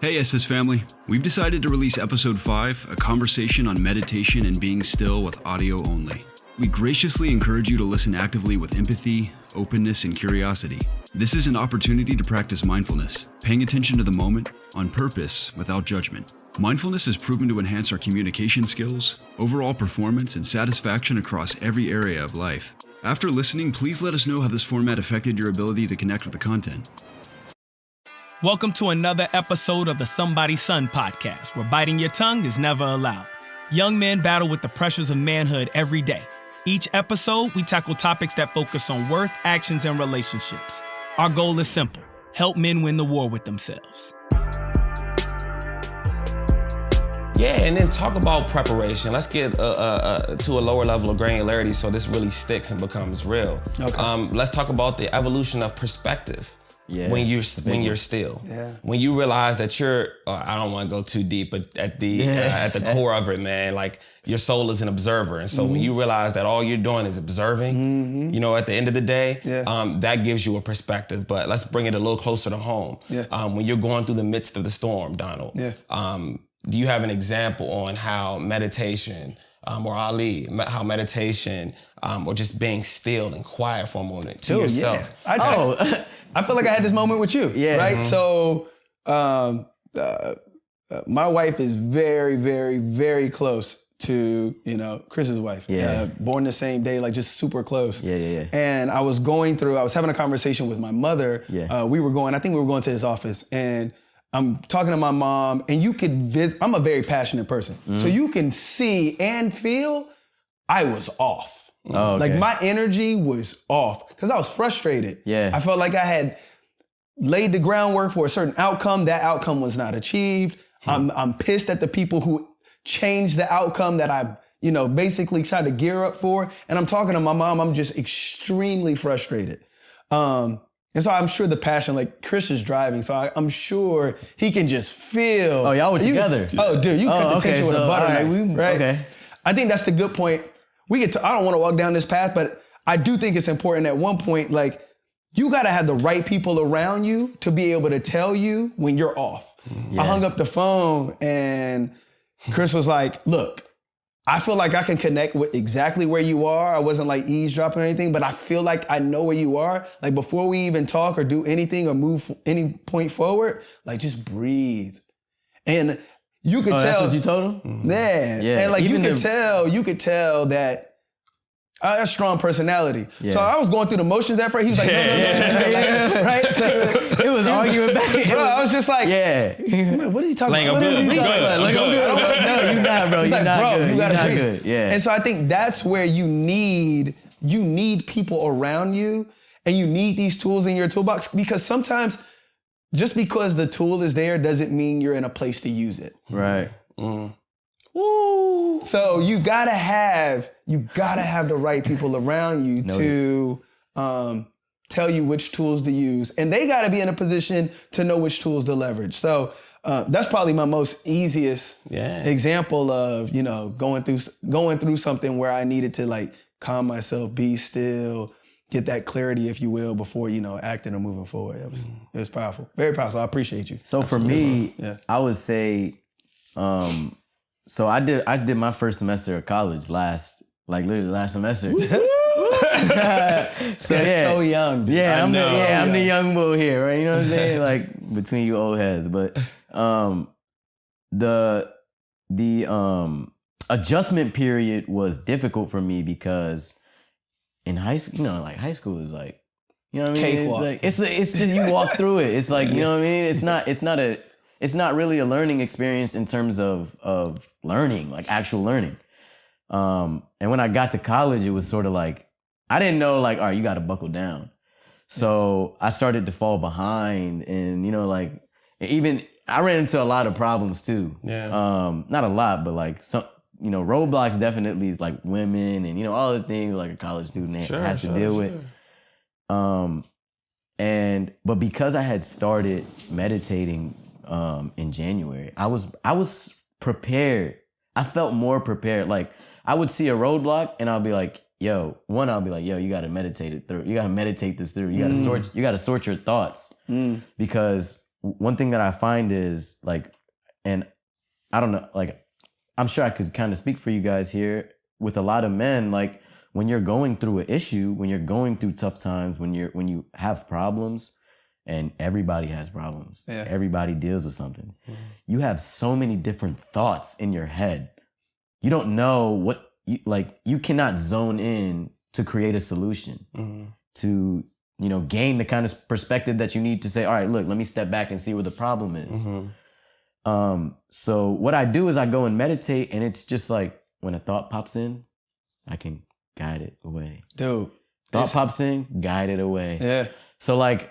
Hey SS family, we've decided to release episode 5, a conversation on meditation and being still with audio only. We graciously encourage you to listen actively with empathy, openness, and curiosity. This is an opportunity to practice mindfulness, paying attention to the moment, on purpose, without judgment. Mindfulness is proven to enhance our communication skills, overall performance, and satisfaction across every area of life. After listening, please let us know how this format affected your ability to connect with the content. Welcome to another episode of the Somebody's Son podcast, where biting your tongue is never allowed. Young men battle with the pressures of manhood every day. Each episode, we tackle topics that focus on worth, actions, and relationships. Our goal is simple: help men win the war with themselves. Yeah, and then talk about preparation. Let's get to a lower level of granularity so this really sticks and becomes real. Okay. Let's talk about the evolution of perspective. Yeah. When you're still. Yeah. When you realize that I don't want to go too deep, but at the core of it, man, like your soul is an observer. And so when you realize that all you're doing is observing, at the end of the day, that gives you a perspective. But let's bring it a little closer to home. Yeah. When you're going through the midst of the storm, Donald, do you have an example on how meditation, or Ali, how meditation, or just being still and quiet for a moment to yourself? Yeah. I feel like I had this moment with you, right? So my wife is very, very, very close to, Chris's wife. Yeah. Born the same day, like just super close. Yeah. And I was having a conversation with my mother. Yeah. I think we were going to his office, and I'm talking to my mom, and you could I'm a very passionate person. So you can see and feel I was off. Oh, okay. Like my energy was off because I was frustrated. Yeah. I felt like I had laid the groundwork for a certain outcome. That outcome was not achieved. I'm pissed at the people who changed the outcome that I, basically tried to gear up for. And I'm talking to my mom. I'm just extremely frustrated. And so I'm sure the passion, like Chris is driving, so I'm sure he can just feel. Oh, y'all were together. Oh, dude, you cut the tension with a butter knife, right? Okay. I think that's the good point. I don't want to walk down this path, but I do think it's important at one point, like, you got to have the right people around you to be able to tell you when you're off. Yeah. I hung up the phone and Chris was like, look, I feel like I can connect with exactly where you are. I wasn't like eavesdropping or anything, but I feel like I know where you are. Like before we even talk or do anything or move any point forward, like just breathe. And you could tell. That's what you told him? Yeah. And like you could tell that I got a strong personality. Yeah. So I was going through the motions at first. He was like, no. Right? So it was arguing back. Bro, I was just like, I'm like, what are you talking Like, about? I'm good. No, you're not, bro. He's You're like, not bro, good. you gotta You're not breathe. good. Yeah. And so I think that's where you need people around you, and you need these tools in your toolbox, because sometimes just because the tool is there doesn't mean you're in a place to use it. Right. Woo. So you gotta have the right people around you to tell you which tools to use, and they gotta be in a position to know which tools to leverage. So that's probably my most easiest example of going through something where I needed to like calm myself, be still, get that clarity, if you will, before acting or moving forward. It was powerful, very powerful. So I appreciate you. So for me, I would say, so I did my first semester of college literally last semester. So young, dude. Yeah, I'm the young bull here, right? You know what I'm saying? Like between you old heads, but the adjustment period was difficult for me because in high school, high school is like, what I mean? Cakewalk. It's just you walk through it. It's like, what I mean? It's not really a learning experience in terms of learning, like actual learning. And when I got to college, it was sort of like, I didn't know like, all right, you got to buckle down. So I started to fall behind, and even I ran into a lot of problems too. Yeah. Not a lot, but like some, roadblocks definitely is like women and, all the things like a college student has to deal with. But because I had started meditating in January, I was prepared. I felt more prepared. Like I would see a roadblock and I'll be like, yo, you gotta meditate it through. You gotta meditate this through. You gotta sort your thoughts. Because one thing that I find is like, and I don't know, like, I'm sure I could kind of speak for you guys here with a lot of men, like when you're going through an issue, when you're going through tough times, when you have problems, and everybody has problems. Yeah. Everybody deals with something. Mm-hmm. You have so many different thoughts in your head. You don't know what, you cannot zone in to create a solution, to, gain the kind of perspective that you need to say, all right, look, let me step back and see where the problem is. Mm-hmm. So what I do is I go and meditate, and it's just like when a thought pops in, I can guide it away. Dude. Thought pops in, guide it away. Yeah. So like,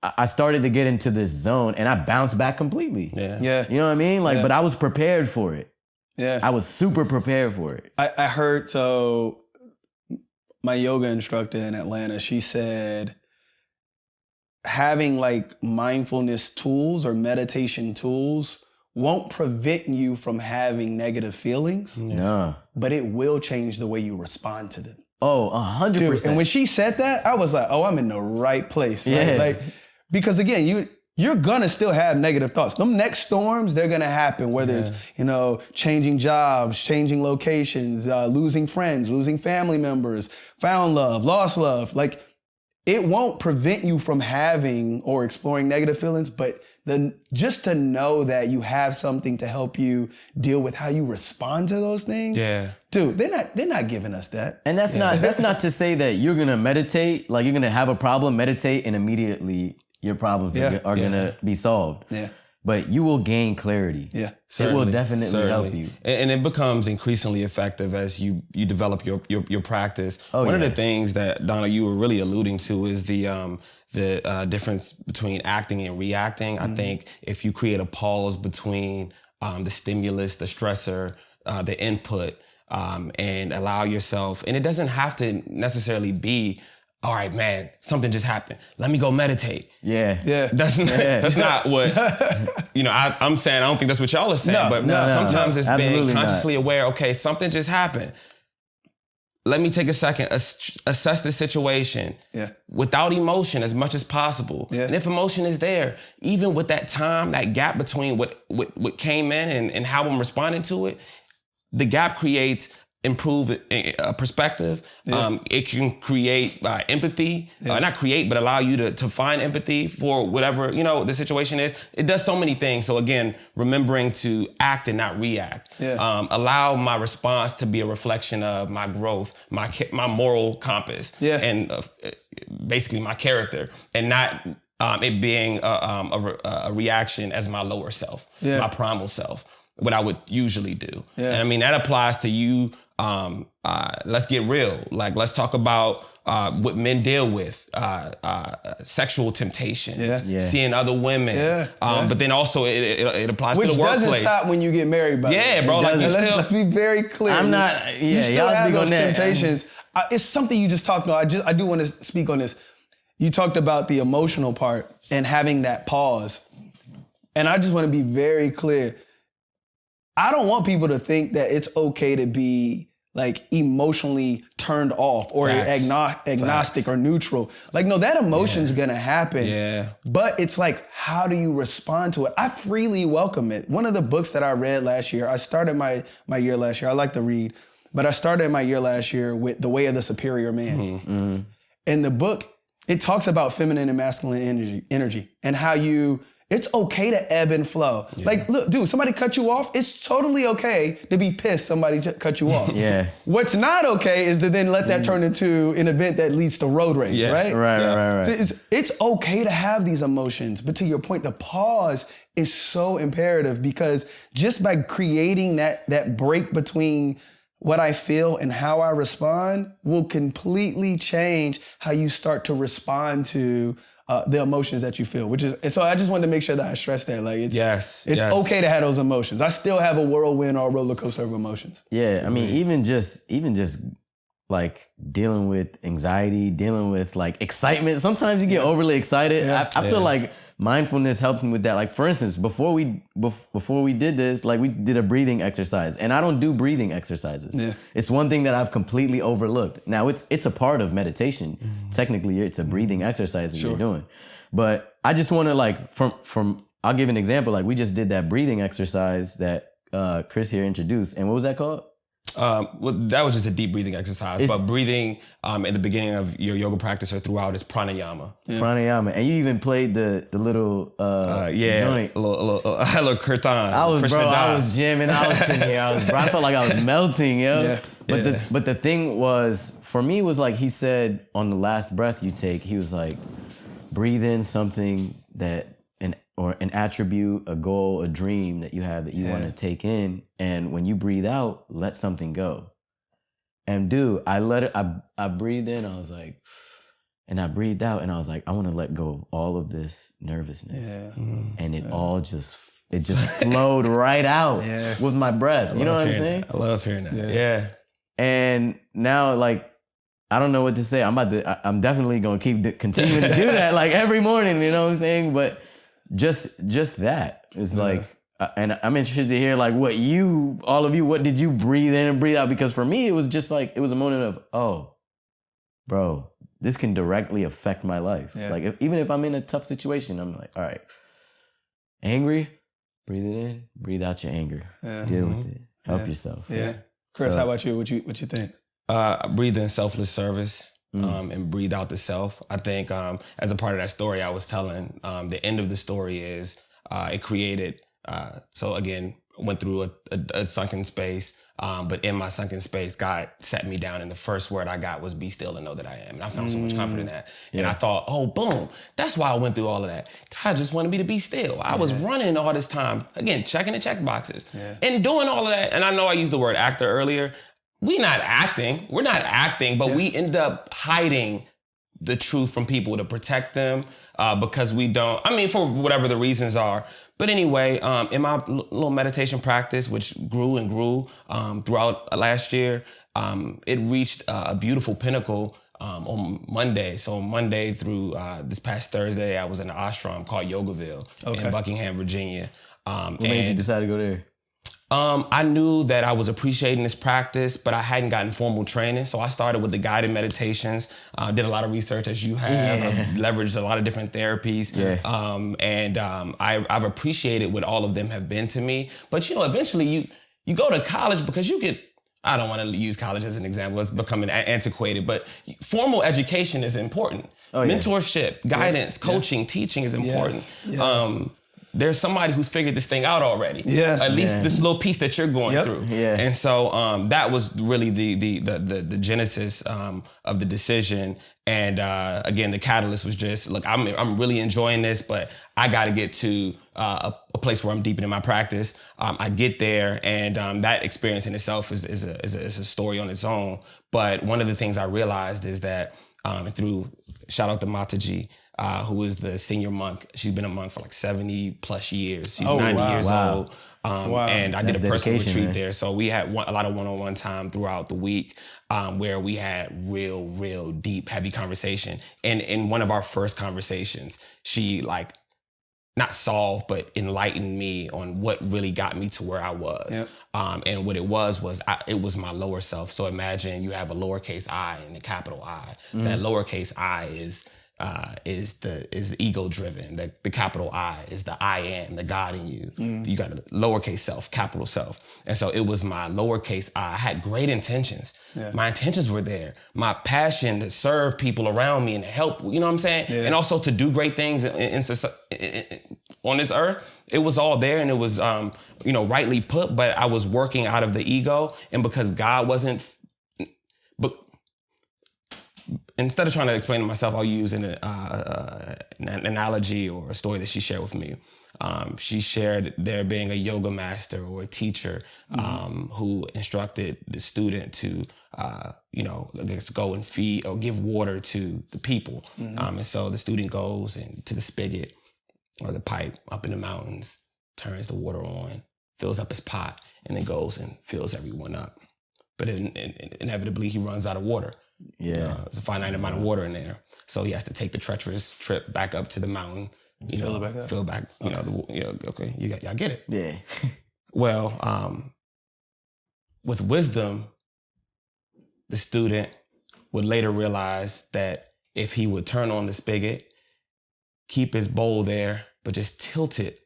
I started to get into this zone and I bounced back completely. Yeah. Yeah. You know what I mean? Like, but I was prepared for it. Yeah. I was super prepared for it. I heard, so my yoga instructor in Atlanta, she said having like mindfulness tools or meditation tools won't prevent you from having negative feelings. No. But it will change the way you respond to them. Oh, 100%. Dude, and when she said that, I was like, oh, I'm in the right place. Right? Yeah. Like, because again, you're gonna still have negative thoughts. Them next storms, they're gonna happen, whether it's, changing jobs, changing locations, losing friends, losing family members, found love, lost love. Like, it won't prevent you from having or exploring negative feelings, but just to know that you have something to help you deal with how you respond to those things. Yeah. Dude, they're not giving us that. And that's not to say that you're gonna meditate, like you're gonna have a problem, meditate, and immediately your problems are gonna be solved. Yeah. But you will gain clarity. Yeah. Certainly, it will definitely help you. And it becomes increasingly effective as you develop your practice. One of the things that, Donna, you were really alluding to is the difference between acting and reacting. I think if you create a pause between the stimulus, the stressor, the input, and allow yourself, and it doesn't have to necessarily be, all right, man, something just happened. Let me go meditate. Yeah. Yeah. That's not what, I'm saying. I don't think that's what y'all are saying, but sometimes it's being consciously aware, okay, something just happened. Let me take a second, assess the situation without emotion as much as possible. Yeah. And if emotion is there, even with that time, that gap between what came in and how I'm responding to it, the gap creates improved perspective. Yeah. It can create empathy, not create, but allow you to find empathy for whatever, the situation is. It does so many things. So again, remembering to act and not react. Yeah. Allow my response to be a reflection of my growth, my moral compass, and basically my character, and not it being a reaction as my lower self, my primal self, what I would usually do. Yeah. And I mean, that applies to you. Let's get real. Like, let's talk about what men deal with, sexual temptations, seeing other women. But then also it applies to the workplace. Which doesn't stop when you get married, by the way. Bro. Like, let's be very clear. I'm not. You still have those temptations. It's something you just talked about. I do want to speak on this. You talked about the emotional part and having that pause. And I just want to be very clear. I don't want people to think that it's okay to be like emotionally turned off or agnostic or neutral. Like, no, that emotion's gonna happen. Yeah. But it's like, how do you respond to it? I freely welcome it. One of the books that I read last year, I started my year last year. I like to read, but I started my year last year with The Way of the Superior Man. Mm-hmm. And the book, it talks about feminine and masculine energy and how it's okay to ebb and flow. Yeah. Like, look, dude, somebody cut you off. It's totally okay to be pissed somebody cut you off. Yeah. What's not okay is to then let that turn into an event that leads to road rage, right? Right. So it's okay to have these emotions, but to your point, the pause is so imperative, because just by creating that break between what I feel and how I respond will completely change how you start to respond to the emotions that you feel, so I just wanted to make sure that I stress that. Like, it's okay to have those emotions. I still have a whirlwind or a roller coaster of emotions. Yeah, I mean, even just like dealing with anxiety, dealing with like excitement. Sometimes you get overly excited. Yeah. I feel like mindfulness helps me with that. Like, for instance, before we did this, like, we did a breathing exercise, and I don't do breathing exercises. Yeah. It's one thing that I've completely overlooked. Now it's a part of meditation. Mm-hmm. Technically, it's a breathing exercise that you're doing. But I just want to, like, from I'll give an example. Like we just did that breathing exercise that Chris here introduced. And what was that called? Well, that was just a deep breathing exercise. But breathing at the beginning of your yoga practice or throughout is pranayama. Yeah. Pranayama. And you even played the little joint. A little kirtan. I was jamming. I was sitting here. I felt like I was melting, yo. Yeah. But the thing was, for me, was like he said on the last breath you take, he was like, breathe in something that an attribute, a goal, a dream that you have that you want to take in. And when you breathe out, let something go. And dude, I breathed in, I was like, and I breathed out and I was like, I want to let go of all of this nervousness. Yeah. And it all just flowed right out with my breath. You know what I'm saying? I love hearing that. Yeah. And now, like, I don't know what to say. I'm definitely going to continuing to do that like every morning, you know what I'm saying? But just that is like, and I'm interested to hear like what did you breathe in and breathe out? Because for me, it was just like, it was a moment of, oh, bro, this can directly affect my life. Yeah. Like even if I'm in a tough situation, I'm like, all right, angry, breathe it in, breathe out your anger, deal with it, help yourself. Yeah. Chris, how about you? What you think? Breathe in selfless service. And breathe out the self. I think as a part of that story I was telling, the end of the story is it created, so again, went through a sunken space, but in my sunken space, God sat me down and the first word I got was be still and know that I am. And I found so much comfort in that. Yeah. And I thought, oh, boom, that's why I went through all of that. God just wanted me to be still. I was running all this time, again, checking the check boxes and doing all of that. And I know I used the word actor earlier. We're not acting, but we end up hiding the truth from people to protect them because we don't, for whatever the reasons are. But anyway, in my little meditation practice, which grew and grew throughout last year, it reached a beautiful pinnacle on Monday. So on Monday through this past Thursday, I was in an ashram called Yogaville in Buckingham, Virginia. What made you decide to go there? I knew that I was appreciating this practice, but I hadn't gotten formal training. So I started with the guided meditations, did a lot of research as you have, I've leveraged a lot of different therapies. I've appreciated what all of them have been to me. But eventually you go to college because you get, I don't want to use college as an example, it's becoming antiquated, but formal education is important. Mentorship, guidance, coaching, teaching is important. Yes. There's somebody who's figured this thing out already. At least this little piece that you're going through. And so that was really the genesis of the decision. And again, the catalyst was just, look, I'm really enjoying this, but I got to get to a place where I'm deepening in my practice. I get there, and that experience in itself is a story on its own. But one of the things I realized is that through, shout out to Mataji, who is the senior monk. She's been a monk for like 70 plus years. She's 90 years old. And I did a personal retreat there. So we had a lot of one-on-one time throughout the week where we had real deep, heavy conversation. And in one of our first conversations, she not solved, but enlightened me on what really got me to where I was. And what it was it was my lower self. So imagine you have a lowercase I and a capital I. That lowercase I is ego driven. The capital I is the I am, the God in you. You got a lowercase self, capital self. And so it was my lowercase I. I had great intentions. My intentions were there. My passion to serve people around me and to help, you know what I'm saying? And also to do great things on this earth. It was all there, and it was, rightly put, but I was working out of the ego. And because God wasn't, instead of trying to explain to myself, I'll use an analogy or a story that she shared with me. She shared there being a yoga master or a teacher who instructed the student to, go and feed or give water to the people. And so the student goes to the spigot or the pipe up in the mountains, turns the water on, fills up his pot, and then goes and fills everyone up. But inevitably, he runs out of water. There's a finite amount of water in there. So he has to take the treacherous trip back up to the mountain, fill back, y'all get it. Yeah. Well, with wisdom, the student would later realize that if he would turn on the spigot, keep his bowl there, but just tilt it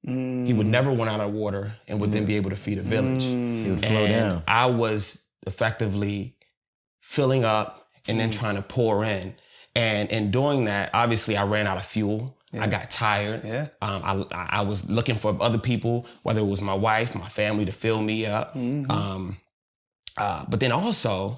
He would never run out of water and would then be able to feed a village. It would flow down. I was effectively filling up and then trying to pour in. And in doing that, obviously I ran out of fuel. I got tired. I was looking for other people, whether it was my wife, my family, to fill me up. But then also,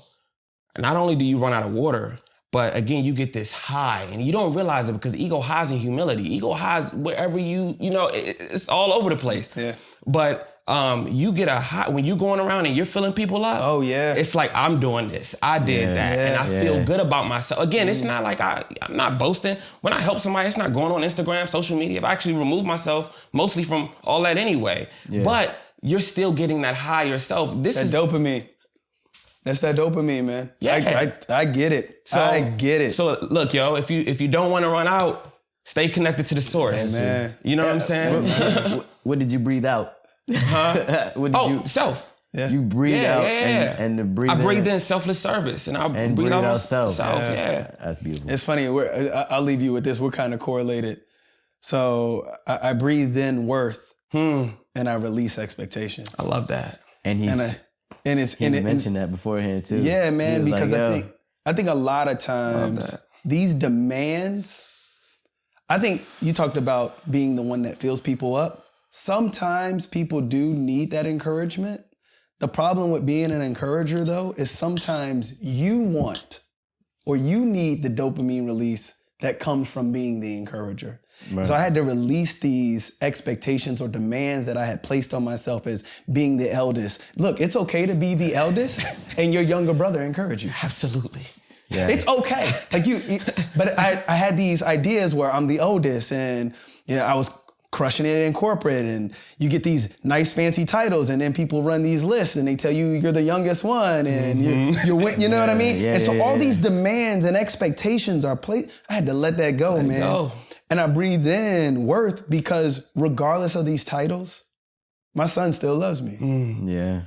not only do you run out of water, but again, you get this high, and you don't realize it because ego highs in humility. Ego highs wherever it's all over the place. Yeah. But you get a high when you're going around and you're filling people up. Oh yeah. It's like, I'm doing this. I did that, and I feel good about myself. Again, it's not like I'm not boasting. When I help somebody, it's not going on Instagram, social media. I've actually removed myself mostly from all that anyway. Yeah. But you're still getting that high yourself. That dopamine. That's that dopamine, man. Yeah. I get it. I get it. So look, yo, if you don't want to run out, stay connected to the source. Hey, man. You know what I'm saying? What did you breathe out? Huh? Self. Yeah. You breathe out and the breathe I in. breathe in selfless service and I breathe out self. Yeah. That's beautiful. It's funny. I'll leave you with this. We're kind of correlated. So I breathe in worth and I release expectation. I love that. And he mentioned that beforehand too. Yeah, man, because like, I think a lot of times these demands, I think you talked about being the one that fills people up. Sometimes people do need that encouragement. The problem with being an encourager though is sometimes you want or you need the dopamine release that comes from being the encourager. Right. So I had to release these expectations or demands that I had placed on myself as being the eldest. Look, it's okay to be the eldest and your younger brother encourage you. Absolutely. Yeah. It's okay. But I had these ideas where I'm the oldest and I was crushing it in corporate and you get these nice fancy titles and then people run these lists and they tell you you're the youngest one and you know what I mean? And so all these demands and expectations are placed. I had to let that go, man. And I breathe in worth because regardless of these titles, my son still loves me. Yeah.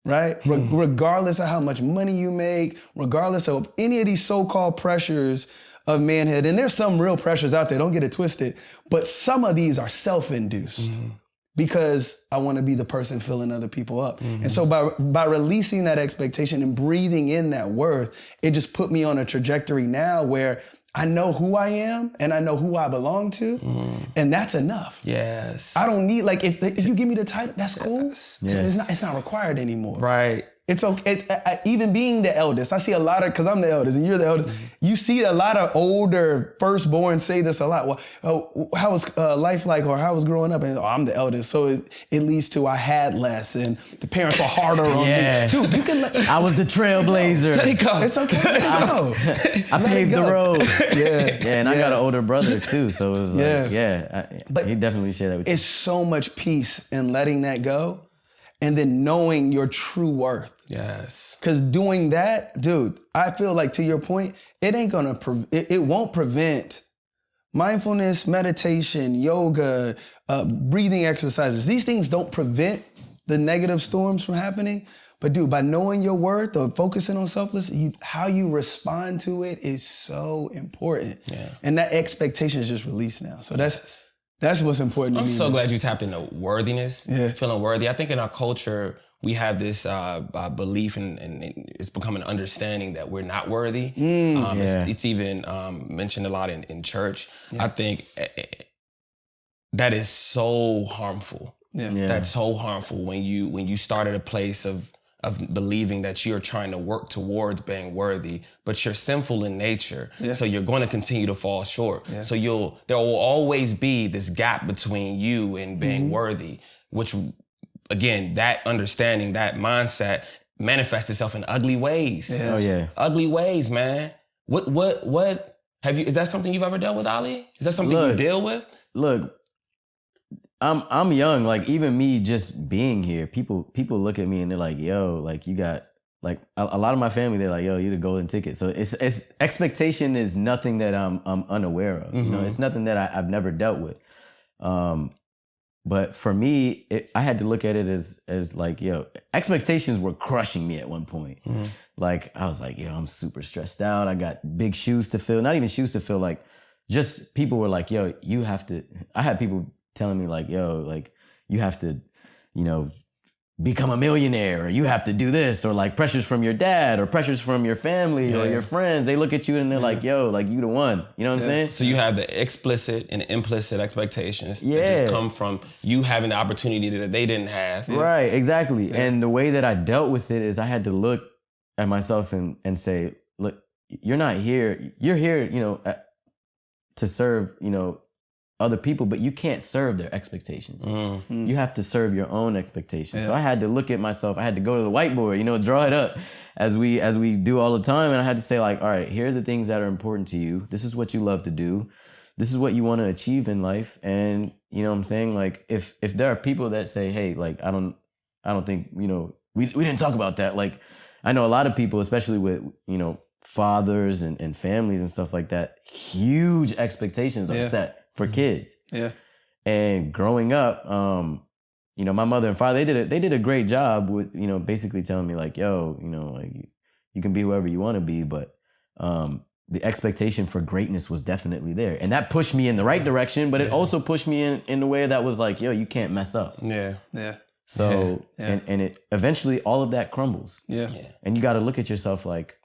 Right? Regardless of how much money you make, regardless of any of these so-called pressures of manhood, and there's some real pressures out there, don't get it twisted, but some of these are self-induced because I want to be the person filling other people up. And so by releasing that expectation and breathing in that worth, it just put me on a trajectory now where I know who I am and I know who I belong to, and that's enough. Yes. I don't need, like, if you give me the title, that's cool. Yeah. It's not required anymore. Right. It's okay. It's even being the eldest. I see a lot of, because I'm the eldest and you're the eldest, you see a lot of older firstborn say this a lot. Well, how was life like, or how was growing up? And I'm the eldest, so it leads to I had less and the parents were harder on me. Dude, you can I was the trailblazer. Let it go. It's okay. Let's go. I paved the road. Yeah. And I got an older brother too, so it was like, but he definitely shared that with you. It's so much peace in letting that go and then knowing your true worth. Yes. Because doing that, dude, I feel like, to your point, it ain't gonna, it won't prevent mindfulness, meditation, yoga, breathing exercises. These things don't prevent the negative storms from happening. But dude, by knowing your worth or focusing on selfless, how you respond to it is so important. Yeah. And that expectation is just released now. So that's what's important to me. I'm so glad you tapped into worthiness, feeling worthy. I think in our culture, we have this belief and it's become an understanding that we're not worthy. It's even mentioned a lot in church. I think that is so harmful. That's so harmful when you start at a place of believing that you're trying to work towards being worthy, but you're sinful in nature. So you're going to continue to fall short. So there will always be this gap between you and being worthy, which, again, that understanding, that mindset manifests itself in ugly ways. Ugly ways, man. What have you, is that something you've ever dealt with, Ali? Is that something you deal with? Look, I'm young. Like, even me just being here, people look at me and they're like, yo, like, you got, like, a lot of my family, they're like, yo, you're the golden ticket. So it's expectation is nothing that I'm unaware of. You know, it's nothing that I've never dealt with. But for me, I had to look at it as like, yo, expectations were crushing me at one point. Like, I was like, yo, I'm super stressed out. I got big shoes to fill. Not even shoes to fill, like, just people were like, yo, you have to. I had people telling me like, yo, like you have to, you know, become a millionaire, or you have to do this, or like pressures from your dad or pressures from your family or your friends. They look at you and they're like, yo, like you the one. You know what I'm saying? So you have the explicit and implicit expectations that just come from you having the opportunity that they didn't have. Right, exactly. And the way that I dealt with it is I had to look at myself and say, look, you're not here. You're here, you know, to serve, you know, other people, but you can't serve their expectations. You have to serve your own expectations. So I had to look at myself. I had to go to the whiteboard, you know, draw it up as we do all the time. And I had to say like, all right, here are the things that are important to you. This is what you love to do. This is what you want to achieve in life. And you know what I'm saying? Like if there are people that say, hey, like, I don't think, you know, we didn't talk about that. Like I know a lot of people, especially with, you know, fathers and families and stuff like that, huge expectations are set for kids. Yeah. And growing up, you know, my mother and father, they did a great job with, you know, basically telling me like, yo, you know, like you can be whoever you want to be, but the expectation for greatness was definitely there. And that pushed me in the right direction, but it also pushed me in the way that was like, yo, you can't mess up. Yeah. Yeah. So, and it eventually all of that crumbles. Yeah. And you got to look at yourself like,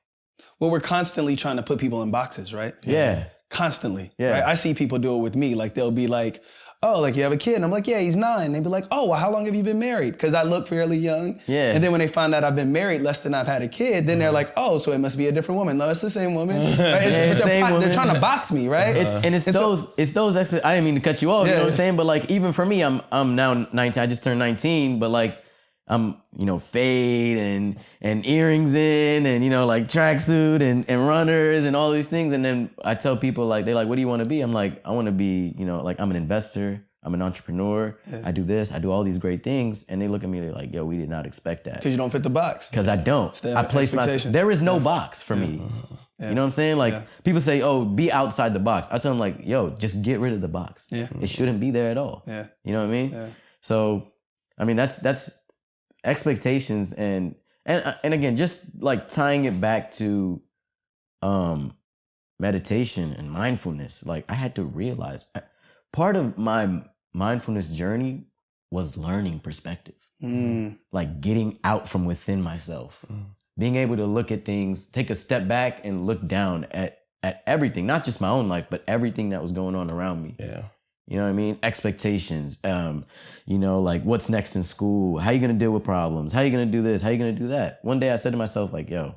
well, we're constantly trying to put people in boxes, right? Yeah. Constantly. Yeah. Right? I see people do it with me. Like they'll be like, oh, like you have a kid. And I'm like, yeah, he's 9. They'd be like, oh, well, how long have you been married? Because I look fairly young. Yeah. And then when they find out I've been married less than I've had a kid, then they're like, oh, so it must be a different woman. No, it's the same woman. Right? They're trying to box me, right? It's those I didn't mean to cut you off, you know what I'm saying? But like even for me, I'm now 19. I just turned 19, but like I'm, you know, fade and earrings in and, you know, like tracksuit and runners and all these things. And then I tell people like, they're like, what do you want to be? I'm like, I want to be, you know, like I'm an investor. I'm an entrepreneur. I do this. I do all these great things. And they look at me, they're like, yo, we did not expect that. Because you don't fit the box. Because I don't. I place myself. There is no box for me. You know what I'm saying? Like people say, oh, be outside the box. I tell them like, yo, just get rid of the box. It shouldn't be there at all. You know what I mean? So, I mean, that's expectations and again, just like tying it back to meditation and mindfulness. Like I had to realize part of my mindfulness journey was learning perspective. Like getting out from within myself, being able to look at things, take a step back and look down at everything, not just my own life, but everything that was going on around me. Yeah. You know what I mean? Expectations, you know, like what's next in school? How you going to deal with problems? How you going to do this? How you going to do that? One day I said to myself like, yo,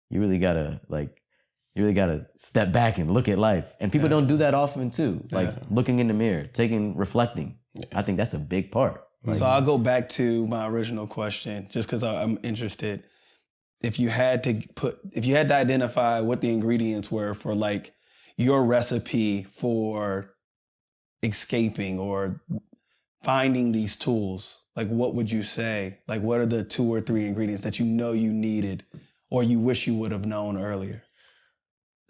you really got to step back and look at life. And people don't do that often too. Like looking in the mirror, reflecting. I think that's a big part. Like, so I'll go back to my original question just because I'm interested. If you had to identify what the ingredients were for like your recipe for escaping or finding these tools, like what would you say? Like what are the 2 or 3 ingredients that you know you needed or you wish you would have known earlier?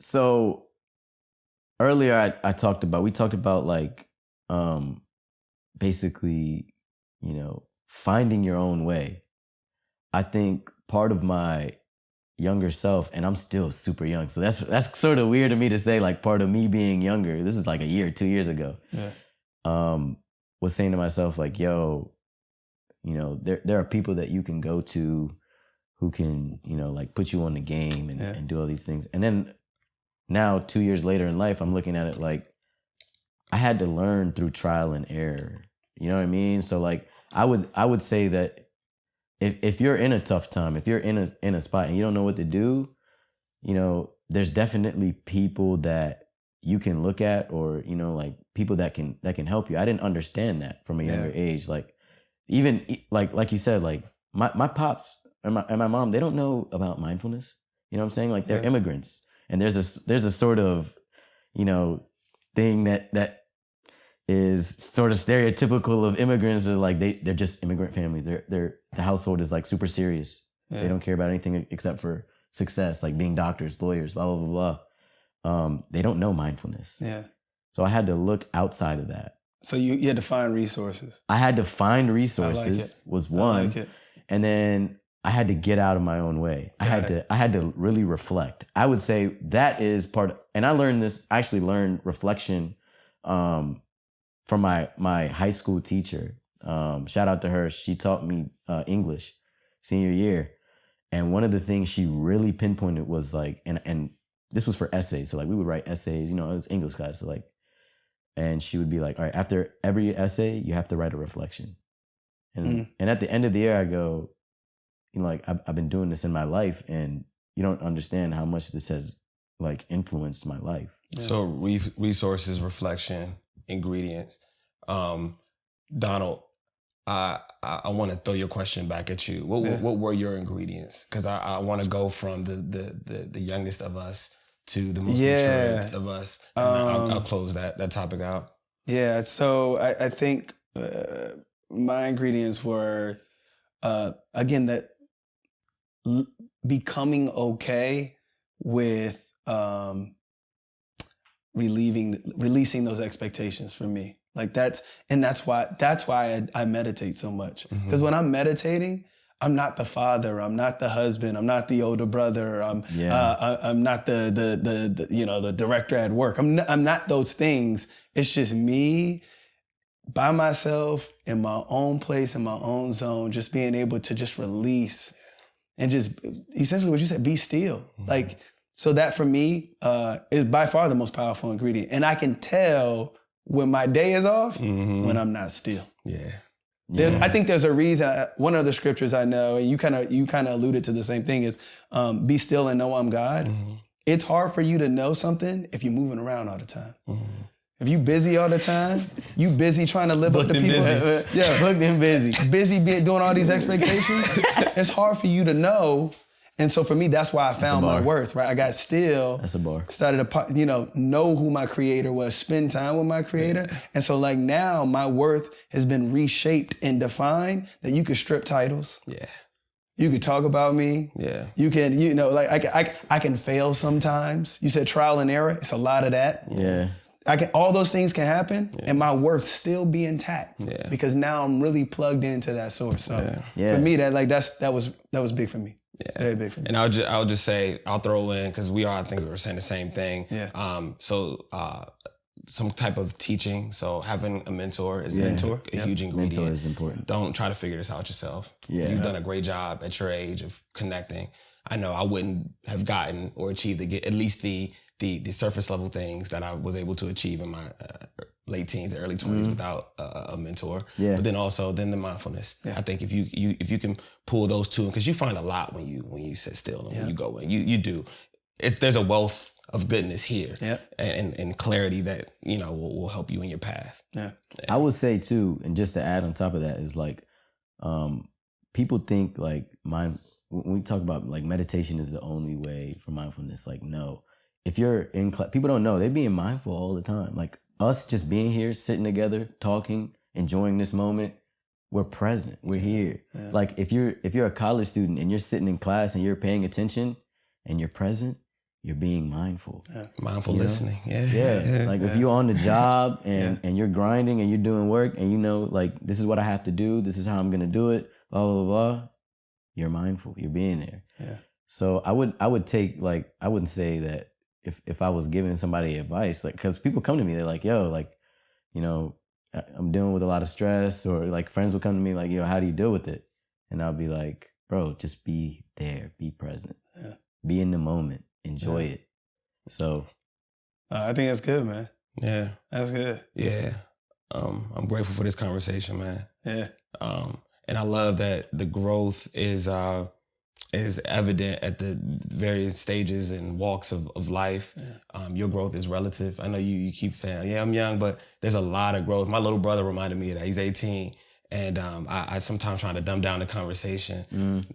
So earlier we talked about like basically, you know, finding your own way. I think part of my younger self, and I'm still super young, so that's sort of weird to me to say, like part of me being younger, this is like a year, 2 years ago, was saying to myself like, yo, you know, there are people that you can go to who can, you know, like put you on the game and do all these things. And then now 2 years later in life, I'm looking at it like I had to learn through trial and error. You know what I mean? So like I would say that if you're in a tough time, if you're in a spot and you don't know what to do, you know, there's definitely people that you can look at, or, you know, like people that can help you. I didn't understand that from a younger age. Like even like you said, like my pops and my mom, they don't know about mindfulness. You know what I'm saying? Like they're immigrants, and there's a sort of, you know, thing that is sort of stereotypical of immigrants. Are like they're just immigrant families. The household is like super serious. They don't care about anything except for success, like being doctors, lawyers, blah blah blah blah. They don't know mindfulness. So I had to look outside of that. So you had to find resources. I had to find resources was one, and then I had to get out of my own way. I had to really reflect. I would say that is part of, and I learned reflection from my high school teacher. Shout out to her. She taught me English senior year. And one of the things she really pinpointed was like, and this was for essays. So like we would write essays, you know, it was English class. So like, and she would be like, all right, after every essay, you have to write a reflection. And at the end of the year, I go, you know, like I've been doing this in my life, and you don't understand how much this has like influenced my life. Yeah. So resources, reflection, ingredients. Donald, I want to throw your question back at you. What were your ingredients? Because I want to go from the youngest of us to the most mature of us. And I'll close that topic out. Yeah, so I think my ingredients were, again, that becoming okay with releasing those expectations for me. Like that's why I meditate so much. Because when I'm meditating, I'm not the father, I'm not the husband, I'm not the older brother, I'm not the director at work. I'm not those things. It's just me by myself in my own place, in my own zone, just being able to just release and just essentially what you said, be still. Like, so that for me is by far the most powerful ingredient. And I can tell when my day is off, when I'm not still. I think there's a reason. One of the scriptures I know, and you kind of alluded to the same thing, is be still and know I'm God. It's hard for you to know something if you're moving around all the time. If you busy all the time, you busy trying to live up to people. Booked and busy. Busy doing all these expectations. It's hard for you to know. And so for me, that's why I found my worth, right? I got still. That's a bar. Started to, know who my creator was, spend time with my creator. And so like now my worth has been reshaped and defined that you could strip titles. Yeah. You could talk about me. Yeah. You can, I can fail sometimes. You said trial and error. It's a lot of that. Yeah. All those things can happen and my worth still be intact because now I'm really plugged into that source. So for me, that was big for me. Yeah. Very big for me. And I'll just say, I'll throw in, because I think we were saying the same thing. Yeah. Some type of teaching. So having a mentor is a huge ingredient. Mentor is important. Don't try to figure this out yourself. Yeah. You've done a great job at your age of connecting. I know I wouldn't have gotten or achieved at least the surface level things that I was able to achieve in my late teens and early 20s without a mentor. Yeah. But then the mindfulness. Yeah. I think if you can pull those two, because you find a lot when you sit still and when you go in, you do. There's a wealth of goodness here and clarity that will help you in your path. Yeah. I would say too, and just to add on top of that, is like people think like when we talk about like meditation is the only way for mindfulness. Like no. If you're in class, people don't know, they're being mindful all the time. Like us just being here, sitting together, talking, enjoying this moment, we're present, we're here. Yeah. Like if you're a college student and you're sitting in class and you're paying attention and you're present, you're being mindful. Yeah. Mindful listening. Like if you're on the job and you're grinding and you're doing work and like this is what I have to do, this is how I'm gonna do it, blah, blah, blah, you're mindful, you're being there. Yeah. So I would take I wouldn't say that if I was giving somebody advice, like, cause people come to me, they're like, yo, like, I'm dealing with a lot of stress, or like friends will come to me like, yo, how do you deal with it? And I'll be like, bro, just be there, be present, be in the moment, enjoy it. So. I think that's good, man. Yeah. That's good. Yeah. I'm grateful for this conversation, man. Yeah. And I love that the growth is evident at the various stages and walks of life. Yeah. Your growth is relative. I know you keep saying, yeah, I'm young, but there's a lot of growth. My little brother reminded me of that. He's 18. And I sometimes try to dumb down the conversation,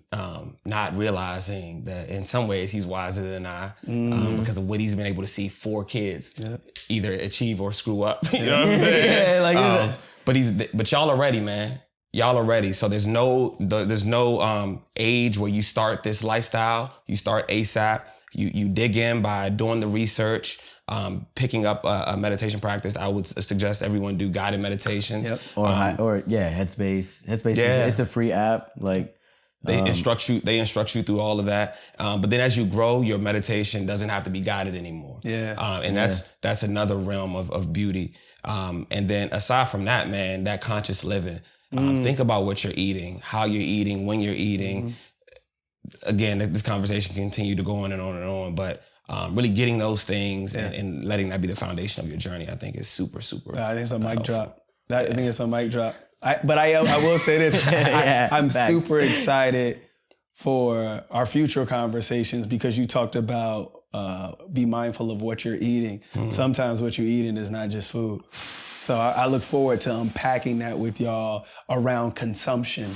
not realizing that in some ways he's wiser than I because of what he's been able to see 4 kids either achieve or screw up. You know what I'm saying? But y'all are ready, man. Y'all are ready. So there's no age where you start this lifestyle. You start ASAP. You dig in by doing the research, picking up a meditation practice. I would suggest everyone do guided meditations. Yep. Or Headspace. Headspace it's a free app. Like they instruct you through all of that. But then as you grow, your meditation doesn't have to be guided anymore. Yeah. And that's another realm of beauty. And then aside from that, man, that conscious living, think about what you're eating, how you're eating, when you're eating. Again, this conversation can continue to go on and on and on, but really getting those things and letting that be the foundation of your journey, I think is super, super I think it's a mic helpful. drop. I think it's a mic drop. But I will say this. I'm facts. super excited for our future conversations because you talked about be mindful of what you're eating. Sometimes what you're eating is not just food. So I look forward to unpacking that with y'all around consumption.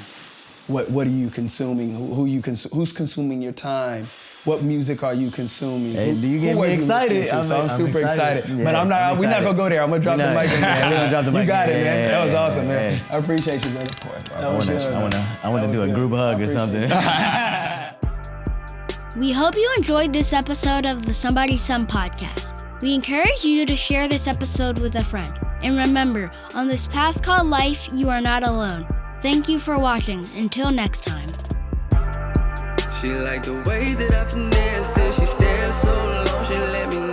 What are you consuming? Who's consuming your time? What music are you consuming? Hey, you get me excited. I'm super excited. Yeah, But we're not gonna go there. I'm gonna drop the mic. We're gonna drop the mic. You got it, man. That was awesome, man. Yeah. I appreciate you, brother. I want to do a group hug or something. We hope you enjoyed this episode of the Somebody Son podcast. We encourage you to share this episode with a friend. And remember, on this path called life, you are not alone. Thank you for watching. Until next time. She liked the way that I finessed her. She stared so long, she let me know.